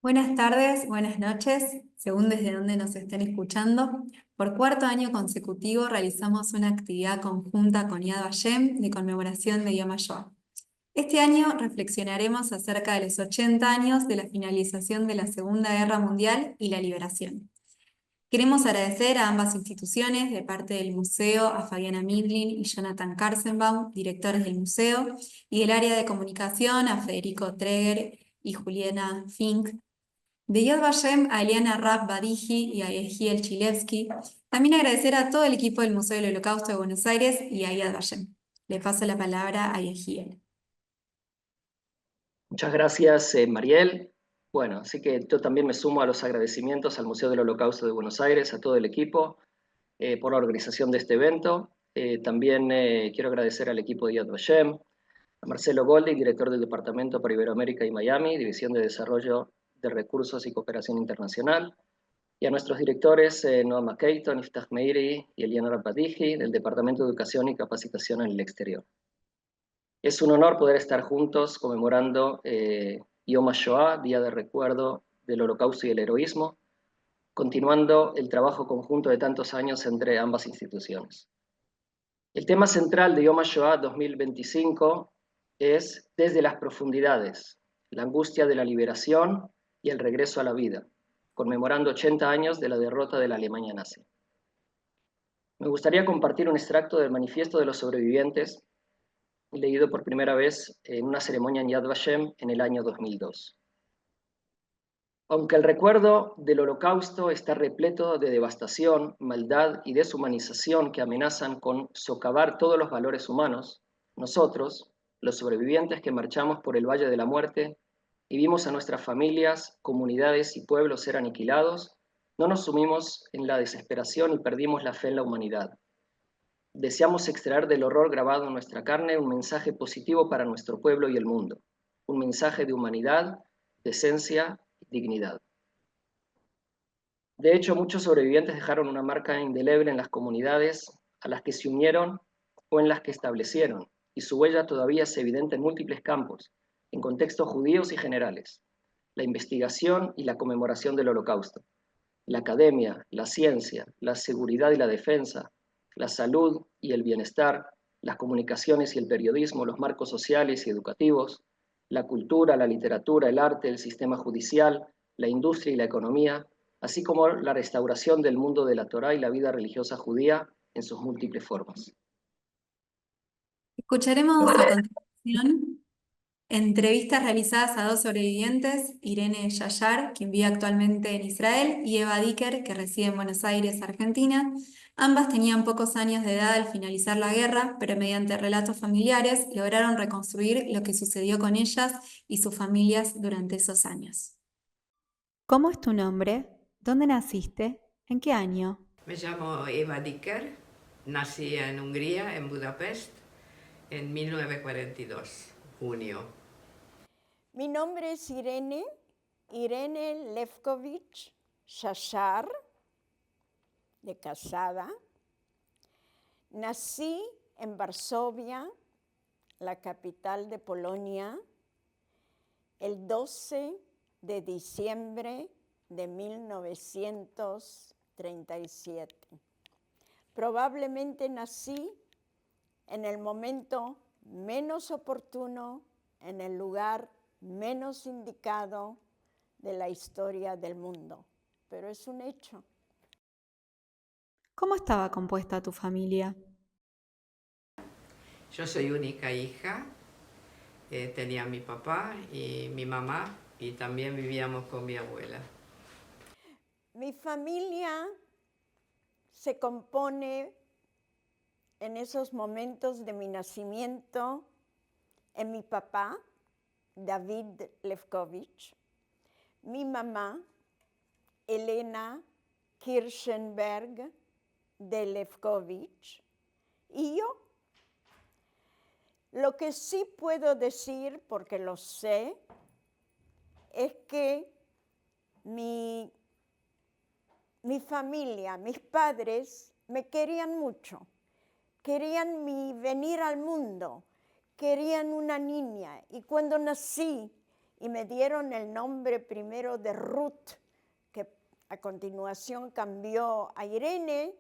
Buenas tardes, buenas noches, según desde donde nos estén escuchando. Por cuarto año consecutivo realizamos una actividad conjunta con Yad Vashem de conmemoración de Yom HaShoah. Este año reflexionaremos acerca de los 80 años de la finalización de la Segunda Guerra Mundial y la liberación. Queremos agradecer a ambas instituciones, de parte del museo, a Fabiana Midlin y Jonathan Karzenbaum, directores del museo, y del área de comunicación, a Federico Treger y Juliana Fink, de Yad Vashem a Eliana Rapp Badiji y a Yehiel Chilevsky. También agradecer a todo el equipo del Museo del Holocausto de Buenos Aires y a Yad Vashem. Le paso la palabra a Yehiel. Muchas gracias, Mariel. Bueno, así que yo también me sumo a los agradecimientos al Museo del Holocausto de Buenos Aires, a todo el equipo, por la organización de este evento. También quiero agradecer al equipo de Yad Vashem, a Marcelo Goldi, director del Departamento para Iberoamérica y Miami, División de Desarrollo de Recursos y Cooperación Internacional, y a nuestros directores, Noam Makeiton, Iftach Meiri y Eliana Rapatiji, del Departamento de Educación y Capacitación en el Exterior. Es un honor poder estar juntos conmemorando Yom HaShoah, Día de Recuerdo del Holocausto y el Heroísmo, continuando el trabajo conjunto de tantos años entre ambas instituciones. El tema central de Yom HaShoah 2025 es Desde las profundidades, la angustia de la liberación y el regreso a la vida, conmemorando 80 años de la derrota de la Alemania nazi. Me gustaría compartir un extracto del Manifiesto de los Sobrevivientes, leído por primera vez en una ceremonia en Yad Vashem en el año 2002. Aunque el recuerdo del Holocausto está repleto de devastación, maldad y deshumanización que amenazan con socavar todos los valores humanos, nosotros, los sobrevivientes que marchamos por el Valle de la Muerte y vimos a nuestras familias, comunidades y pueblos ser aniquilados, no nos sumimos en la desesperación y perdimos la fe en la humanidad. Deseamos extraer del horror grabado en nuestra carne un mensaje positivo para nuestro pueblo y el mundo, un mensaje de humanidad, decencia y dignidad. De hecho, muchos sobrevivientes dejaron una marca indeleble en las comunidades a las que se unieron o en las que establecieron, y su huella todavía es evidente en múltiples campos, en contextos judíos y generales: la investigación y la conmemoración del Holocausto, la academia, la ciencia, la seguridad y la defensa, la salud y el bienestar, las comunicaciones y el periodismo, los marcos sociales y educativos, la cultura, la literatura, el arte, el sistema judicial, la industria y la economía, así como la restauración del mundo de la Torá y la vida religiosa judía en sus múltiples formas. Escucharemos a continuación entrevistas realizadas a dos sobrevivientes, Irene Yayar, quien vive actualmente en Israel, y Eva Dicker, que reside en Buenos Aires, Argentina. Ambas tenían pocos años de edad al finalizar la guerra, pero mediante relatos familiares lograron reconstruir lo que sucedió con ellas y sus familias durante esos años. ¿Cómo es tu nombre? ¿Dónde naciste? ¿En qué año? Me llamo Eva Dicker, nací en Hungría, en Budapest, en 1942, junio. Mi nombre es Irene Lefkovich Shashar, de casada. Nací en Varsovia, la capital de Polonia, el 12 de diciembre de 1937. Probablemente nací en el momento menos oportuno, en el lugar menos indicado de la historia del mundo, pero es un hecho. ¿Cómo estaba compuesta tu familia? Yo soy única hija, tenía mi papá y mi mamá y también vivíamos con mi abuela. Mi familia se compone en esos momentos de mi nacimiento en mi papá, David Lefkovich, mi mamá, Elena Kirchenberg de Lefkovich, y yo. Lo que sí puedo decir, porque lo sé, es que mi familia, mis padres, me querían mucho. Querían mi venir al mundo, querían una niña. Y cuando nací y me dieron el nombre primero de Ruth, que a continuación cambió a Irene.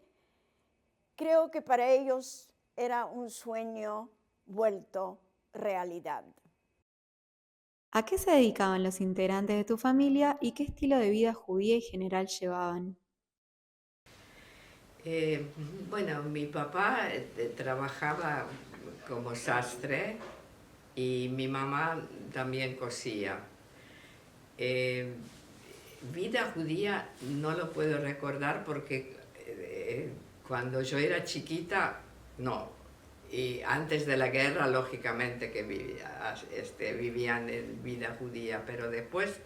Creo que para ellos era un sueño vuelto realidad. ¿A qué se dedicaban los integrantes de tu familia y qué estilo de vida judía y general llevaban? Bueno, mi papá trabajaba como sastre y mi mamá también cosía. Vida judía no lo puedo recordar porque cuando yo era chiquita, no. Y antes de la guerra, lógicamente que vivían en vida judía, pero después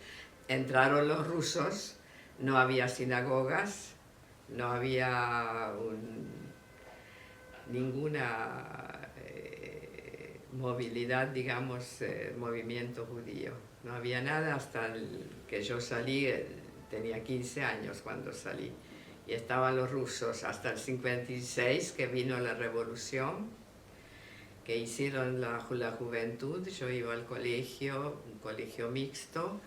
entraron los rusos, no había sinagogas, no había ninguna movilidad, digamos, movimiento judío. No había nada hasta que yo salí, tenía 15 años cuando salí. Y estaban los rusos hasta el 56, que vino la revolución, que hicieron la juventud. Yo iba al colegio, un colegio mixto,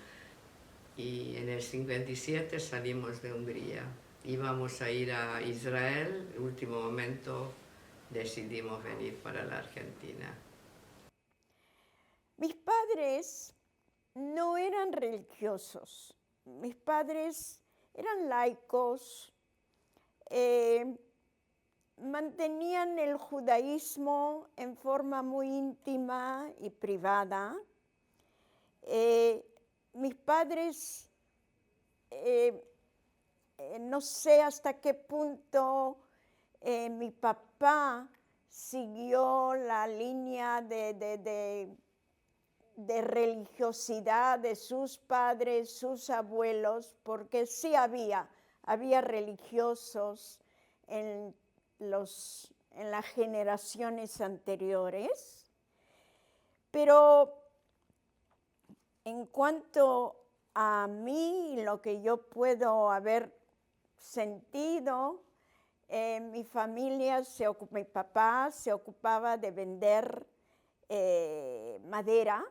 y en el 57 salimos de Hungría. Íbamos a ir a Israel, en el último momento decidimos venir para la Argentina. Mis padres no eran religiosos, mis padres eran laicos, mantenían el judaísmo en forma muy íntima y privada. Mis padres, no sé hasta qué punto mi papá siguió la línea de religiosidad de sus padres, sus abuelos, porque sí había religiosos en las generaciones anteriores, pero en cuanto a mí, lo que yo puedo haber sentido, mi familia, mi papá se ocupaba de vender madera.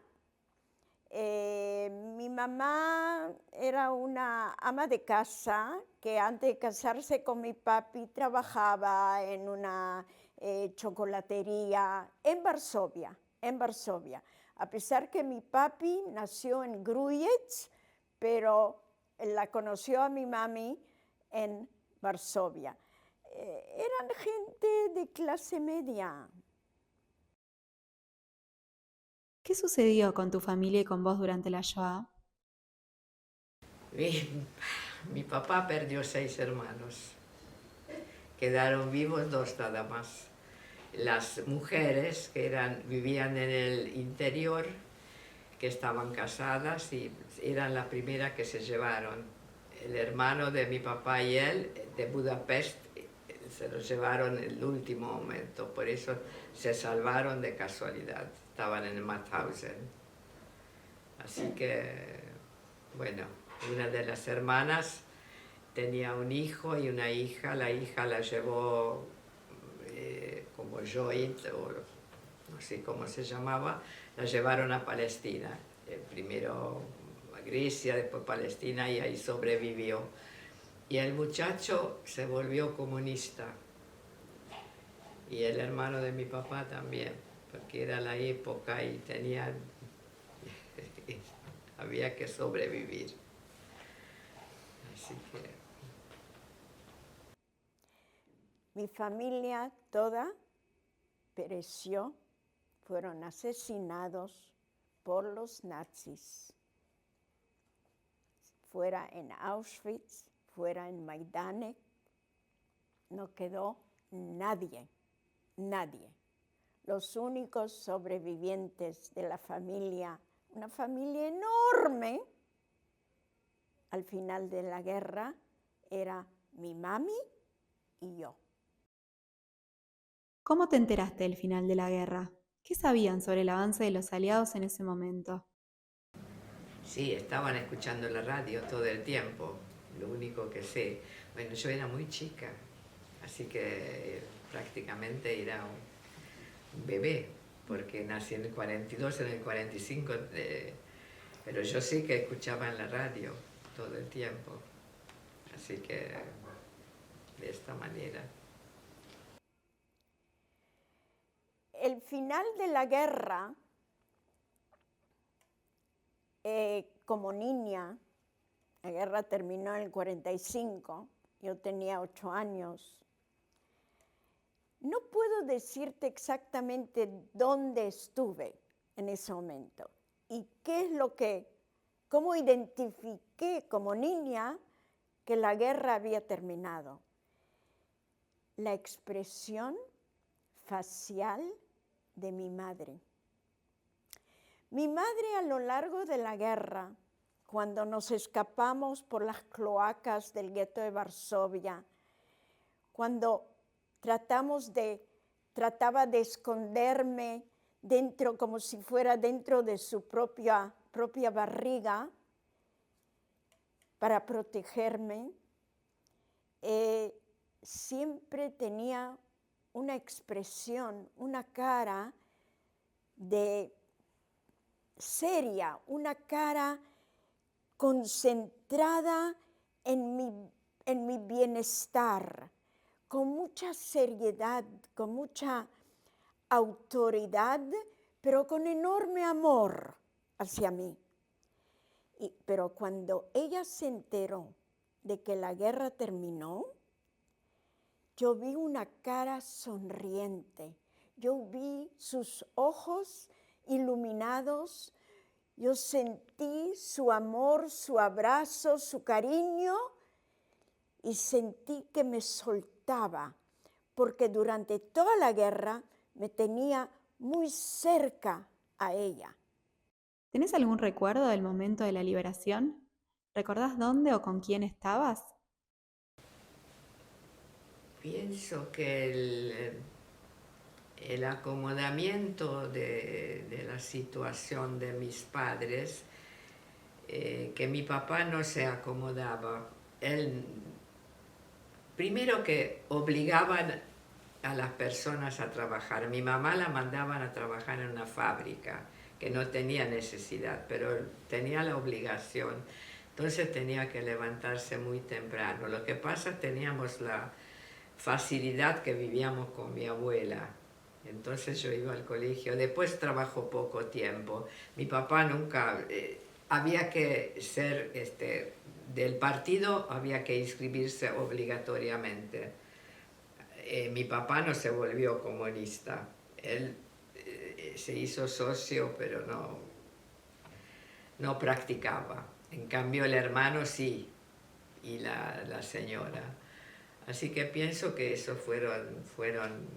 Mi mamá era una ama de casa que antes de casarse con mi papi trabajaba en una chocolatería en Varsovia. A pesar que mi papi nació en Grujiec, pero la conoció a mi mami en Varsovia. Eran gente de clase media. ¿Qué sucedió con tu familia y con vos durante la Shoah? Mi papá perdió 6 hermanos. Quedaron vivos 2 nada más. Las mujeres que vivían en el interior, que estaban casadas y eran la primera que se llevaron. El hermano de mi papá y él, de Budapest, se los llevaron en el último momento, por eso se salvaron de casualidad, estaban en Mauthausen. Así que, bueno, una de las hermanas tenía un hijo y una hija, la hija la llevó como joint, o no sé cómo se llamaba, la llevaron a Palestina, primero a Grecia, después Palestina, y ahí sobrevivió. Y el muchacho se volvió comunista, y el hermano de mi papá también, porque era la época y había que sobrevivir. Así que... Mi familia toda pereció, fueron asesinados por los nazis, fuera en Auschwitz, fuera en Majdanek, no quedó nadie. Los únicos sobrevivientes de la familia, una familia enorme, al final de la guerra, era mi mami y yo. ¿Cómo te enteraste del final de la guerra? ¿Qué sabían sobre el avance de los aliados en ese momento? Sí, estaban escuchando la radio todo el tiempo, lo único que sé. Bueno, yo era muy chica, así que prácticamente era un bebé, porque nací en el 42, en el 45 Pero yo sí que escuchaba en la radio todo el tiempo. Así que de esta manera. El final de la guerra, como niña, la guerra terminó en el 45, yo tenía 8 años. No puedo decirte exactamente dónde estuve en ese momento y qué es cómo identifiqué como niña que la guerra había terminado. La expresión facial de mi madre. Mi madre a lo largo de la guerra, cuando nos escapamos por las cloacas del gueto de Varsovia, cuando trataba de esconderme dentro, como si fuera dentro de su propia barriga para protegerme, siempre tenía una expresión, una cara seria, una cara concentrada en mi bienestar, con mucha seriedad, con mucha autoridad, pero con enorme amor hacia mí. Pero cuando ella se enteró de que la guerra terminó, yo vi una cara sonriente, yo vi sus ojos iluminados, yo sentí su amor, su abrazo, su cariño y sentí que me soltaba, porque durante toda la guerra me tenía muy cerca a ella. ¿Tenés algún recuerdo del momento de la liberación? ¿Recordás dónde o con quién estabas? Pienso que el acomodamiento de la situación de mis padres, que mi papá no se acomodaba. Él, primero que obligaban a las personas a trabajar. Mi mamá la mandaban a trabajar en una fábrica que no tenía necesidad, pero tenía la obligación. Entonces tenía que levantarse muy temprano. Lo que pasa, teníamos la facilidad que vivíamos con mi abuela. Entonces yo iba al colegio. Después trabajó poco tiempo. Mi papá nunca... había que ser del partido, había que inscribirse obligatoriamente. Mi papá no se volvió comunista. Él se hizo socio, pero no practicaba. En cambio el hermano sí, y la señora. Así que pienso que eso fueron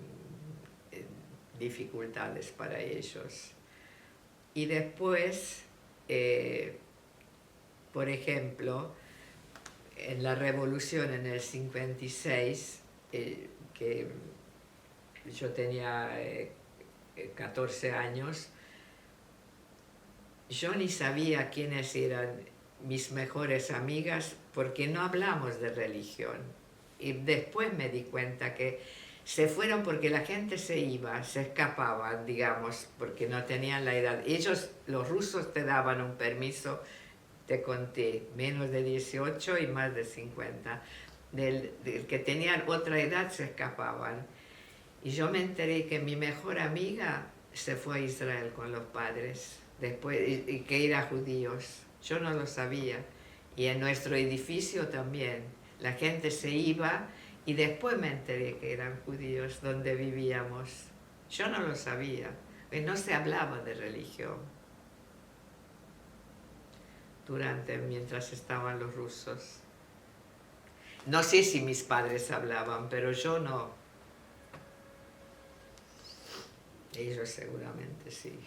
dificultades para ellos. Y después, por ejemplo, en la revolución en el 56, que yo tenía 14 años, yo ni sabía quiénes eran mis mejores amigas porque no hablamos de religión. Y después me di cuenta que se fueron porque la gente se iba, se escapaban, digamos, porque no tenían la edad. Ellos, los rusos, te daban un permiso, te conté, menos de 18 y más de 50. Del que tenían otra edad se escapaban. Y yo me enteré que mi mejor amiga se fue a Israel con los padres, después, y que eran judíos. Yo no lo sabía. Y en nuestro edificio también. La gente se iba y después me enteré que eran judíos donde vivíamos. Yo no lo sabía. No se hablaba de religión mientras estaban los rusos. No sé si mis padres hablaban, pero yo no. Ellos seguramente sí.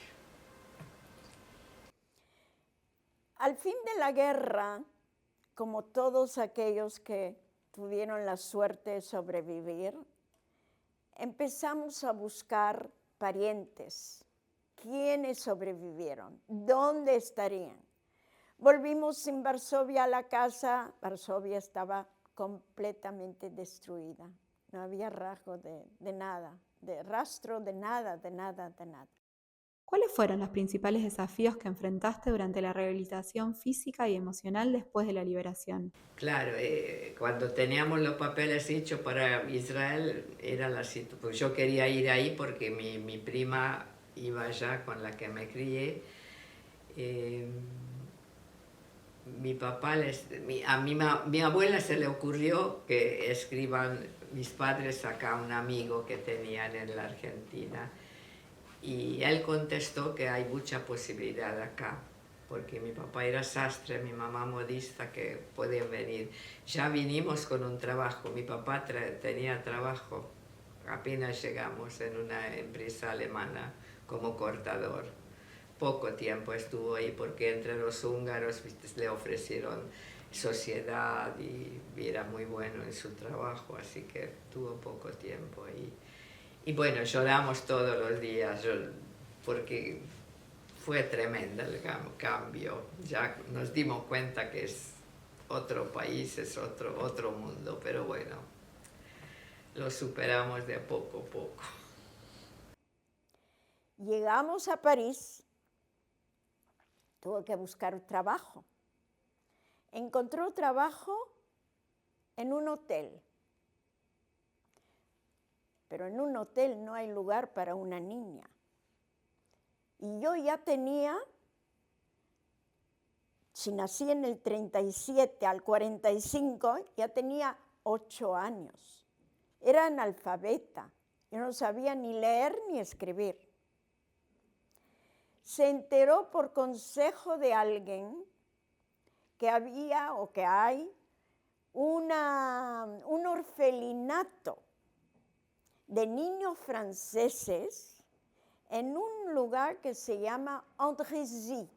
Al fin de la guerra, como todos aquellos que tuvieron la suerte de sobrevivir, empezamos a buscar parientes. ¿Quiénes sobrevivieron? ¿Dónde estarían? Volvimos en Varsovia a la casa. Varsovia estaba completamente destruida. No había rasgo de nada, de rastro de nada, de nada, de nada. ¿Cuáles fueron los principales desafíos que enfrentaste durante la rehabilitación física y emocional después de la liberación? Claro, cuando teníamos los papeles hechos para Israel, era la situación. Pues yo quería ir ahí porque mi prima iba allá con la que me crié. Mi papá, mi abuela se le ocurrió que escriban mis padres acá a un amigo que tenían en la Argentina. Y él contestó que hay mucha posibilidad acá, porque mi papá era sastre, mi mamá modista, que pueden venir. Ya vinimos con un trabajo, mi papá tenía trabajo, apenas llegamos en una empresa alemana como cortador. Poco tiempo estuvo ahí porque entre los húngaros, ¿viste?, le ofrecieron sociedad y era muy bueno en su trabajo, así que tuvo poco tiempo ahí. Y bueno, lloramos todos los días porque fue tremendo el cambio. Ya nos dimos cuenta que es otro país, es otro mundo, pero bueno, lo superamos de poco a poco. Llegamos a París, tuvo que buscar trabajo. Encontró trabajo en un hotel, pero en un hotel no hay lugar para una niña. Y yo ya tenía, si nací en el 37 al 45, ya tenía 8 años. Era analfabeta, yo no sabía ni leer ni escribir. Se enteró por consejo de alguien que había o que hay un orfelinato de niños franceses en un lugar que se llama Andrézy,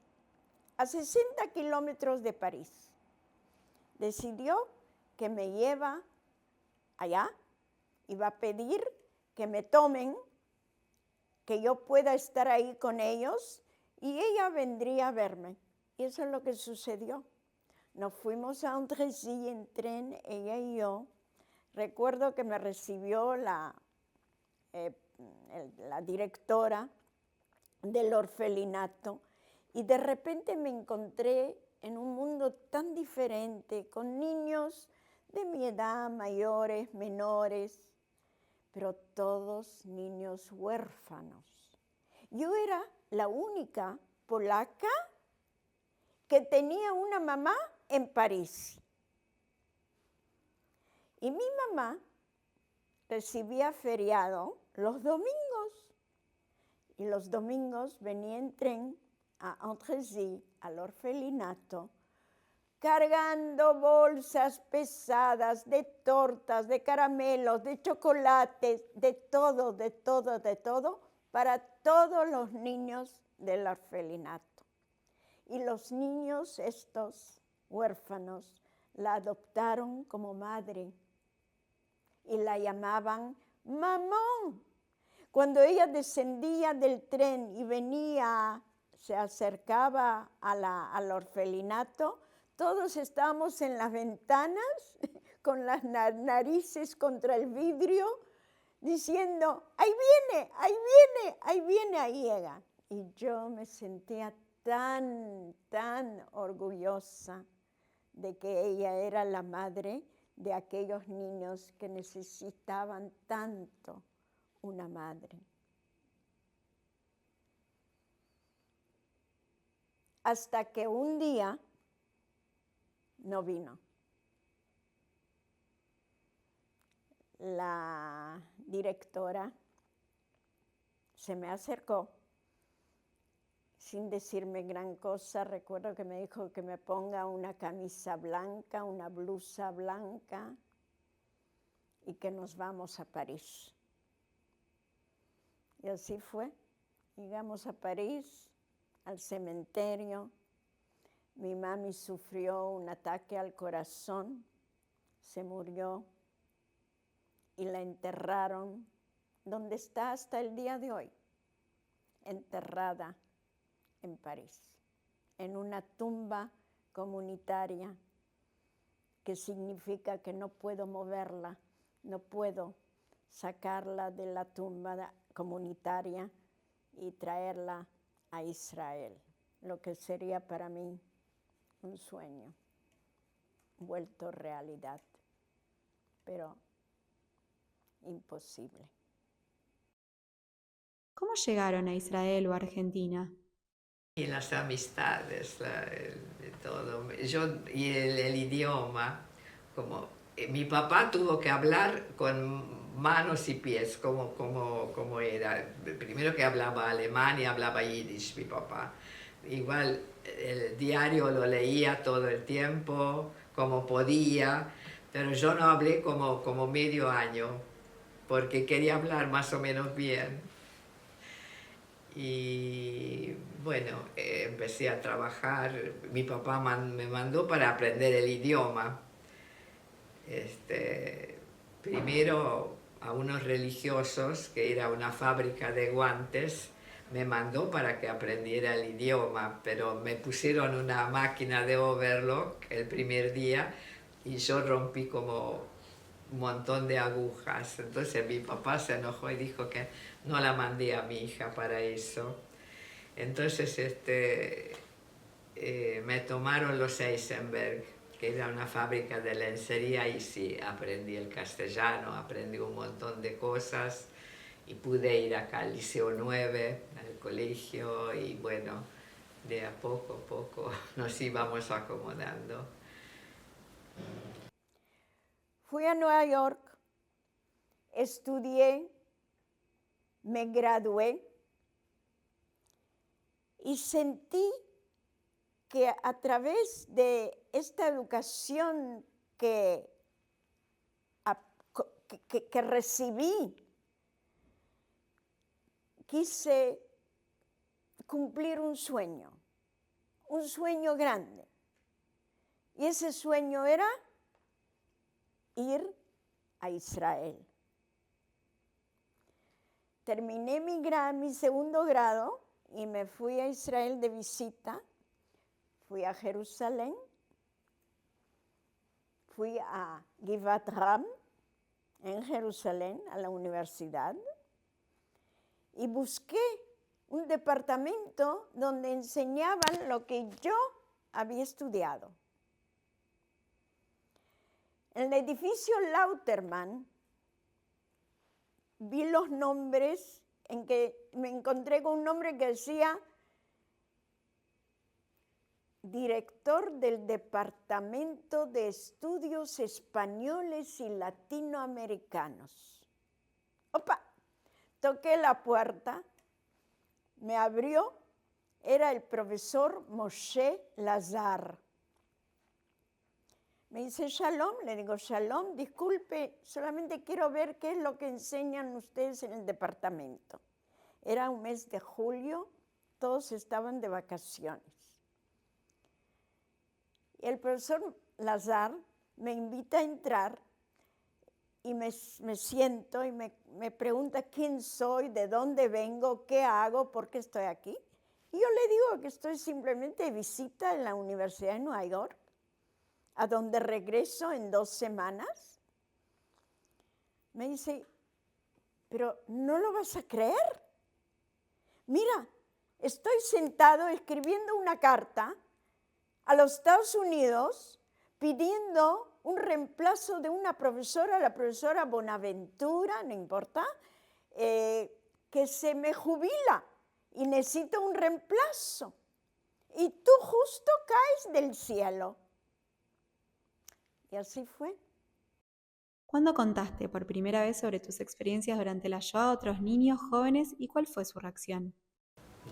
a 60 kilómetros de París. Decidió que me lleva allá y va a pedir que me tomen, que yo pueda estar ahí con ellos y ella vendría a verme. Y eso es lo que sucedió. Nos fuimos a Andrézy en tren, ella y yo. Recuerdo que me recibió la directora del orfelinato y de repente me encontré en un mundo tan diferente, con niños de mi edad, mayores, menores, pero todos niños huérfanos. Yo era la única polaca que tenía una mamá en París. Y mi mamá recibía feriado los domingos. Y los domingos venía en tren a Andrézy, al orfelinato, cargando bolsas pesadas de tortas, de caramelos, de chocolates, de todo, para todos los niños del orfelinato. Y los niños estos huérfanos la adoptaron como madre y la llamaban mamá. Cuando ella descendía del tren y venía, se acercaba al orfelinato, todos estábamos en las ventanas con las narices contra el vidrio diciendo, ahí viene, ahí viene, ahí viene, ahí llega. Y yo me sentía tan orgullosa de que ella era la madre de aquellos niños que necesitaban tanto una madre. Hasta que un día no vino. La directora se me acercó sin decirme gran cosa. Recuerdo que me dijo que me ponga una camisa blanca, una blusa blanca y que nos vamos a París. Y así fue. Llegamos a París, al cementerio. Mi mami sufrió un ataque al corazón, se murió y la enterraron donde está hasta el día de hoy, enterrada en París, en una tumba comunitaria, que significa que no puedo moverla, no puedo sacarla de la tumba comunitaria y traerla a Israel, lo que sería para mí un sueño vuelto realidad, pero imposible. ¿Cómo llegaron a Israel o a Argentina? Y las amistades, todo. Y el idioma, como mi papá tuvo que hablar con manos y pies, como era. Primero que hablaba alemán y hablaba yiddish, mi papá. Igual el diario lo leía todo el tiempo, como podía, pero yo no hablé como medio año, porque quería hablar más o menos bien. Y bueno, empecé a trabajar. Mi papá me mandó para aprender el idioma. Primero a unos religiosos, que era una fábrica de guantes, me mandó para que aprendiera el idioma, pero me pusieron una máquina de overlock el primer día y yo rompí como un montón de agujas. Entonces mi papá se enojó y dijo que no la mandé a mi hija para eso. Entonces me tomaron los Eisenberg, que era una fábrica de lencería, y sí, aprendí el castellano, aprendí un montón de cosas y pude ir acá al Liceo 9, al colegio, y bueno, de a poco a poco nos íbamos acomodando. Fui a Nueva York, estudié, me gradué y sentí que a través de esta educación que recibí, quise cumplir un sueño grande. Y ese sueño era ir a Israel. Terminé mi segundo grado y me fui a Israel de visita. Fui a Jerusalén, fui a Givat Ram, en Jerusalén, a la universidad, y busqué un departamento donde enseñaban lo que yo había estudiado. En el edificio Lauterman vi los nombres, en que me encontré con un nombre que decía director del Departamento de Estudios Españoles y Latinoamericanos. ¡Opa! Toqué la puerta, me abrió, era el profesor Moshe Lazar. Me dice, Shalom, le digo, Shalom, disculpe, solamente quiero ver qué es lo que enseñan ustedes en el departamento. Era un mes de julio, todos estaban de vacaciones. Y el profesor Lazar me invita a entrar y me siento y me pregunta quién soy, de dónde vengo, qué hago, por qué estoy aquí. Y yo le digo que estoy simplemente de visita en la Universidad de Nueva York, a donde regreso en 2 semanas. Me dice, pero ¿no lo vas a creer? Mira, estoy sentado escribiendo una carta a los Estados Unidos pidiendo un reemplazo de una profesora, la profesora Bonaventura, no importa, que se me jubila y necesito un reemplazo. Y tú justo caes del cielo. Y así fue. ¿Cuándo contaste por primera vez sobre tus experiencias durante la Shoah a otros niños, jóvenes, y cuál fue su reacción?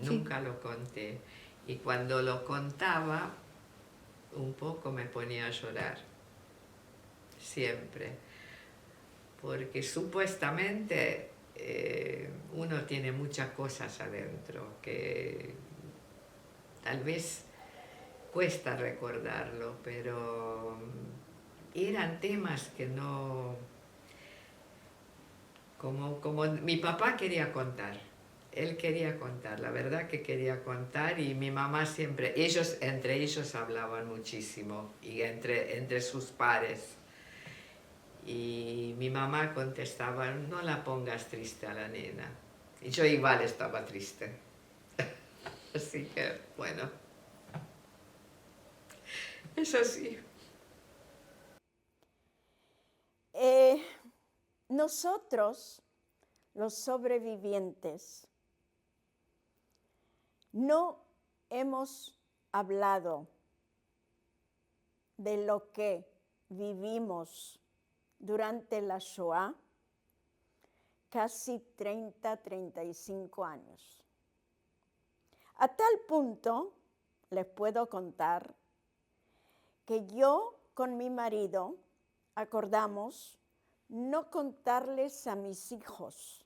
Nunca lo conté. Y cuando lo contaba, un poco me ponía a llorar. Siempre. Porque supuestamente uno tiene muchas cosas adentro que tal vez cuesta recordarlo, pero eran temas que no... Como mi papá quería contar, él quería contar, la verdad que quería contar, y mi mamá siempre, entre ellos hablaban muchísimo, y entre sus pares. Y mi mamá contestaba, no la pongas triste a la nena. Y yo igual estaba triste. Así que, bueno, es así. Nosotros, los sobrevivientes, no hemos hablado de lo que vivimos durante la Shoah casi 35 años. A tal punto, les puedo contar, que yo con mi marido acordamos no contarles a mis hijos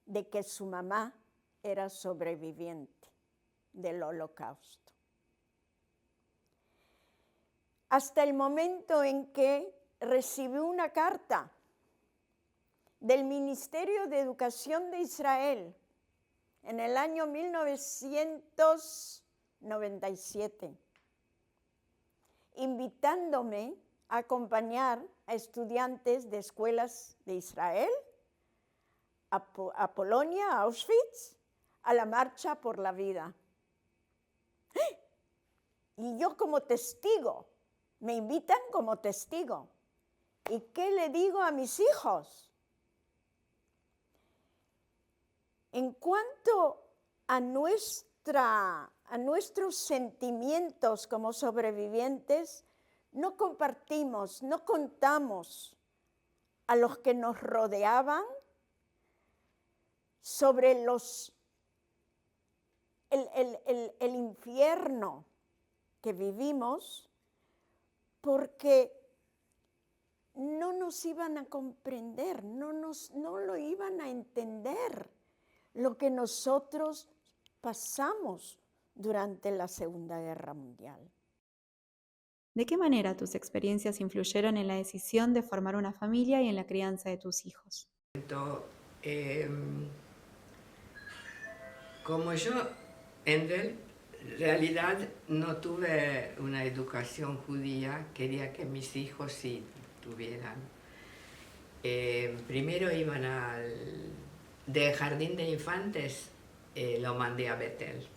de que su mamá era sobreviviente del Holocausto. Hasta el momento en que recibí una carta del Ministerio de Educación de Israel en el año 1997, invitándome a acompañar a estudiantes de escuelas de Israel, a Polonia, a Auschwitz, a la Marcha por la Vida. Y yo como testigo, me invitan como testigo. ¿Y qué le digo a mis hijos? En cuanto a nuestros sentimientos como sobrevivientes, no compartimos, no contamos a los que nos rodeaban sobre el infierno que vivimos, porque no nos iban a comprender, no lo iban a entender lo que nosotros pasamos durante la Segunda Guerra Mundial. ¿De qué manera tus experiencias influyeron en la decisión de formar una familia y en la crianza de tus hijos? Como yo en realidad no tuve una educación judía, quería que mis hijos sí tuvieran. Primero iban de jardín de infantes, lo mandé a Betel.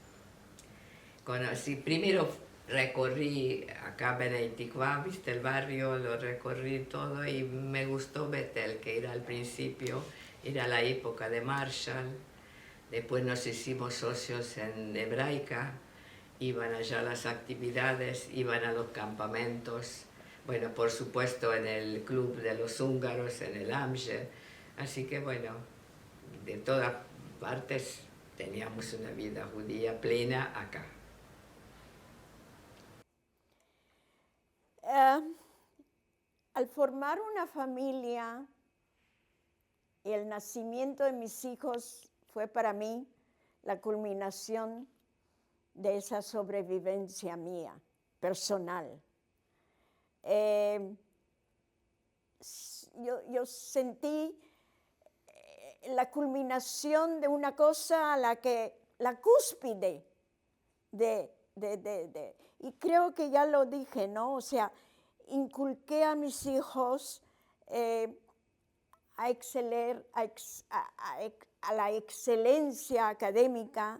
Primero recorrí acá Beneitikva, viste el barrio, lo recorrí todo y me gustó Betel, que era al principio, era la época de Marshall. Después nos hicimos socios en Hebraica, iban allá a las actividades, iban a los campamentos, bueno, por supuesto en el club de los húngaros, en el AMSHE, así que bueno, de todas partes teníamos una vida judía plena acá. Al formar una familia y el nacimiento de mis hijos fue para mí la culminación de esa sobrevivencia mía, personal. Yo sentí la culminación de una cosa a la cúspide y creo que ya lo dije, ¿no? O sea, inculqué a mis hijos a la excelencia académica.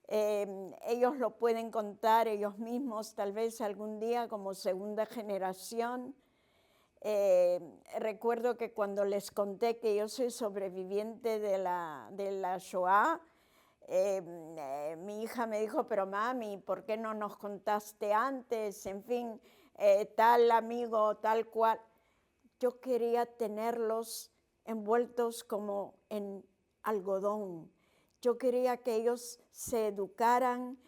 Ellos lo pueden contar ellos mismos, tal vez algún día como segunda generación. Recuerdo que cuando les conté que yo soy sobreviviente de la Shoah, mi hija me dijo, pero mami, ¿por qué no nos contaste antes? En fin, tal amigo, tal cual. Yo quería tenerlos envueltos como en algodón. Yo quería que ellos se educaran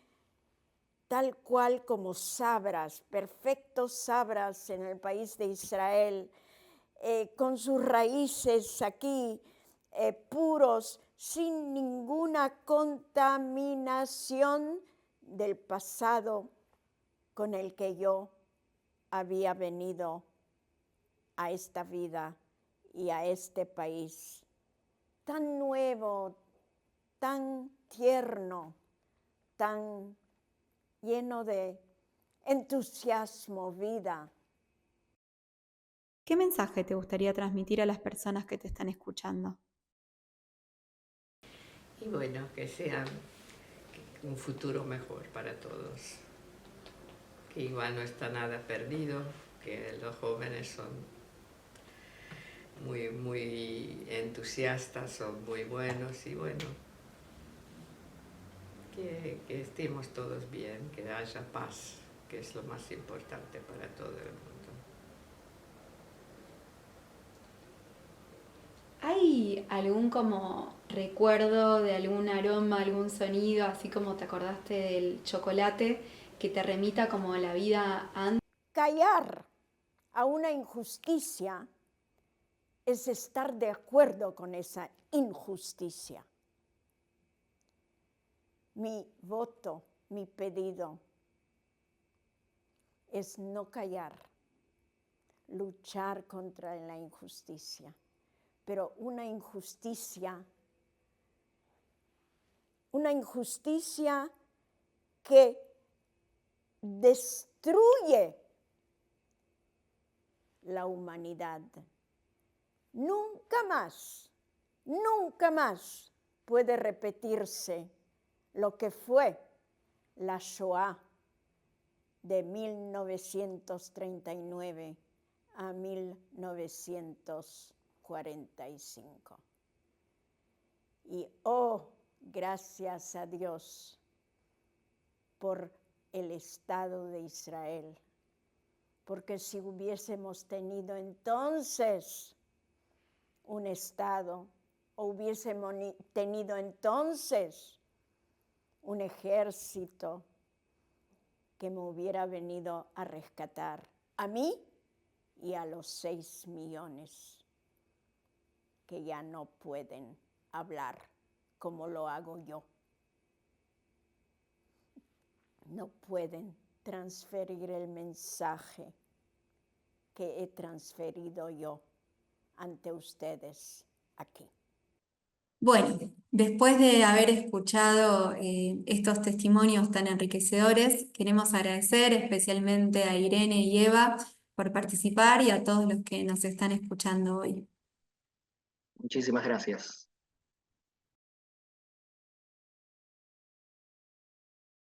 tal cual como sabras, perfectos sabras en el país de Israel, con sus raíces aquí, puros, sin ninguna contaminación del pasado con el que yo había venido a esta vida y a este país tan nuevo, tan tierno, tan lleno de entusiasmo, vida. ¿Qué mensaje te gustaría transmitir a las personas que te están escuchando? Y bueno, que sea un futuro mejor para todos. Que igual no está nada perdido, que los jóvenes son muy entusiastas, son muy buenos y bueno, que estemos todos bien, que haya paz, que es lo más importante para todo el mundo. ¿Hay algún como recuerdo de algún aroma, algún sonido, así como te acordaste del chocolate, que te remita como a la vida antes? Callar a una injusticia es estar de acuerdo con esa injusticia. Mi voto, mi pedido es no callar, luchar contra la injusticia, pero una injusticia que destruye la humanidad. Nunca más puede repetirse lo que fue la Shoah de 1939 a 1945. Y gracias a Dios por el Estado de Israel, porque si hubiésemos tenido entonces un Estado, o hubiésemos tenido entonces un ejército que me hubiera venido a rescatar a mí y a los 6 millones que ya no pueden hablar como lo hago yo. No pueden transferir el mensaje que he transferido yo ante ustedes aquí. Bueno, después de haber escuchado estos testimonios tan enriquecedores, queremos agradecer especialmente a Irene y Eva por participar y a todos los que nos están escuchando hoy. Muchísimas gracias.